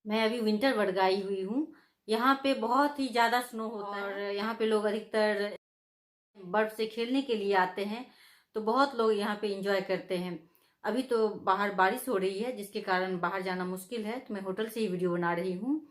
मैं अभी विंटर वडगाई हुई हूँ। यहाँ पे बहुत ही ज़्यादा स्नो होता है और यहाँ पे लोग अधिकतर बर्फ से खेलने के लिए आते हैं, तो बहुत लोग यहाँ पे एंजॉय करते हैं। अभी तो बाहर बारिश हो रही है जिसके कारण बाहर जाना मुश्किल है, तो मैं होटल से ही वीडियो बना रही हूँ।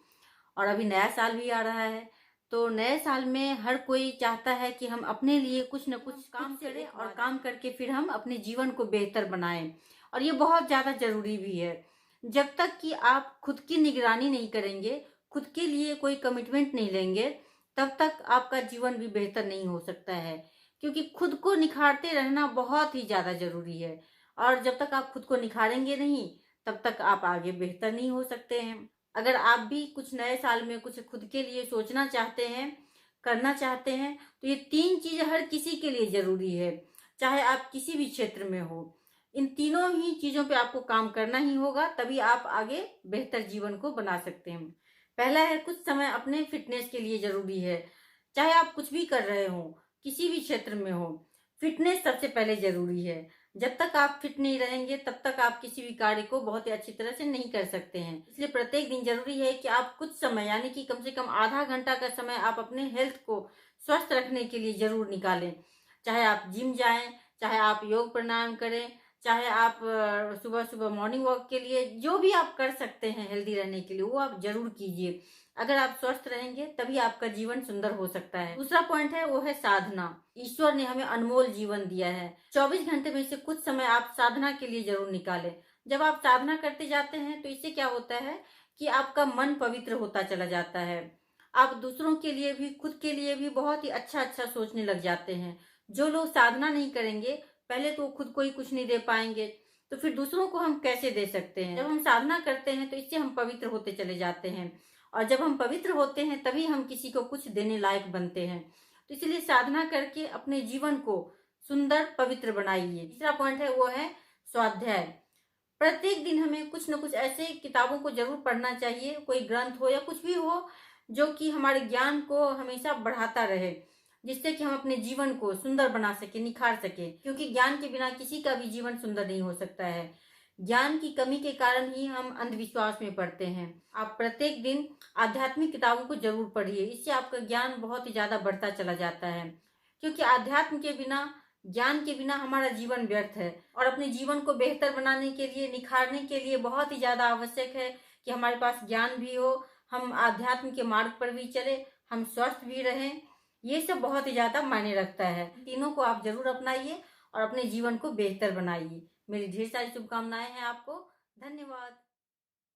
और अभी नया साल भी आ रहा है, तो नए साल में हर कोई चाहता है कि हम अपने लिए कुछ न कुछ काम करें और काम करके फिर हम अपने जीवन को बेहतर बनाएं। और ये बहुत ज़्यादा ज़रूरी भी है। जब तक कि आप खुद की निगरानी नहीं करेंगे, खुद के लिए कोई कमिटमेंट नहीं लेंगे, तब तक आपका जीवन भी बेहतर नहीं हो सकता है। क्योंकि खुद को निखारते रहना बहुत ही ज़्यादा ज़रूरी है। और जब तक आप खुद को निखारेंगे नहीं, तब तक आप आगे बेहतर नहीं हो सकते हैं। अगर आप भी कुछ नए साल में कुछ खुद के लिए सोचना चाहते हैं, करना चाहते हैं, तो ये 3 चीज़ें हर किसी के लिए ज़रूरी है, चाहे आप किसी भी क्षेत्र में हो। इन तीनों ही चीज़ों पे आपको काम करना ही होगा, तभी आप आगे बेहतर जीवन को बना सकते हैं। पहला है, कुछ समय अपने फिटनेस के लिए ज़रूरी है। चाहे आप कुछ भी कर रहे हो, किसी भी क्षेत्र में हो, फिटनेस सबसे पहले ज़रूरी है। जब तक आप फिट नहीं रहेंगे, तब तक आप किसी भी कार्य को बहुत ही अच्छी तरह से नहीं कर सकते हैं। इसलिए प्रत्येक दिन ज़रूरी है कि आप कुछ समय, यानी कि कम से कम आधा घंटा का समय आप अपने हेल्थ को स्वस्थ रखने के लिए ज़रूर निकालें। चाहे आप जिम जाएँ, चाहे आप योग प्राणायाम करें, चाहे आप सुबह-सुबह मॉर्निंग वॉक के लिए, जो भी आप कर सकते हैं हेल्दी रहने के लिए, वो आप ज़रूर कीजिए। अगर आप स्वस्थ रहेंगे, तभी आपका जीवन सुंदर हो सकता है। दूसरा पॉइंट है, वो है साधना। ईश्वर ने हमें अनमोल जीवन दिया है। 24 घंटे में से कुछ समय आप साधना के लिए ज़रूर निकालें। जब आप साधना करते जाते हैं, तो इससे क्या होता है कि आपका मन पवित्र होता चला जाता है। आप दूसरों के लिए भी, खुद के लिए भी बहुत ही अच्छा-अच्छा सोचने लग जाते हैं। जो लोग साधना नहीं करेंगे, पहले तो खुद को ही कुछ नहीं दे पाएँगे, तो फिर दूसरों को हम कैसे दे सकते हैं? जब हम साधना करते हैं, तो इससे हम पवित्र होते चले जाते हैं और जब हम पवित्र होते हैं, तभी हम किसी को कुछ देने लायक बनते हैं। तो इसलिए साधना करके अपने जीवन को सुंदर, पवित्र बनाइए। तीसरा पॉइंट है, वो है स्वाध्याय। प्रत्येक दिन हमें कुछ न कुछ ऐसे किताबों को ज़रूर पढ़ना चाहिए, कोई ग्रंथ हो या कुछ भी हो, जो कि हमारे ज्ञान को हमेशा बढ़ाता रहे, जिससे कि हम अपने जीवन को सुंदर बना सकें, निखार सकें। क्योंकि ज्ञान के बिना किसी का भी जीवन सुंदर नहीं हो सकता है। ज्ञान की कमी के कारण ही हम अंधविश्वास में पड़ते हैं। आप प्रत्येक दिन आध्यात्मिक किताबों को ज़रूर पढ़िए, इससे आपका ज्ञान बहुत ही ज़्यादा बढ़ता चला जाता है। क्योंकि अध्यात्म के बिना, ज्ञान के बिना हमारा जीवन व्यर्थ है और अपने जीवन को बेहतर बनाने के लिए, निखारने के लिए बहुत ही ज़्यादा आवश्यक है कि हमारे पास ज्ञान भी हो, हम आध्यात्म के मार्ग पर भी चले, हम स्वस्थ भी रहें। ये सब बहुत ही ज़्यादा मायने रखता है। तीनों को आप ज़रूर अपनाइए और अपने जीवन को बेहतर बनाइए। मेरी ढेर सारी शुभकामनाएं हैं आपको। धन्यवाद।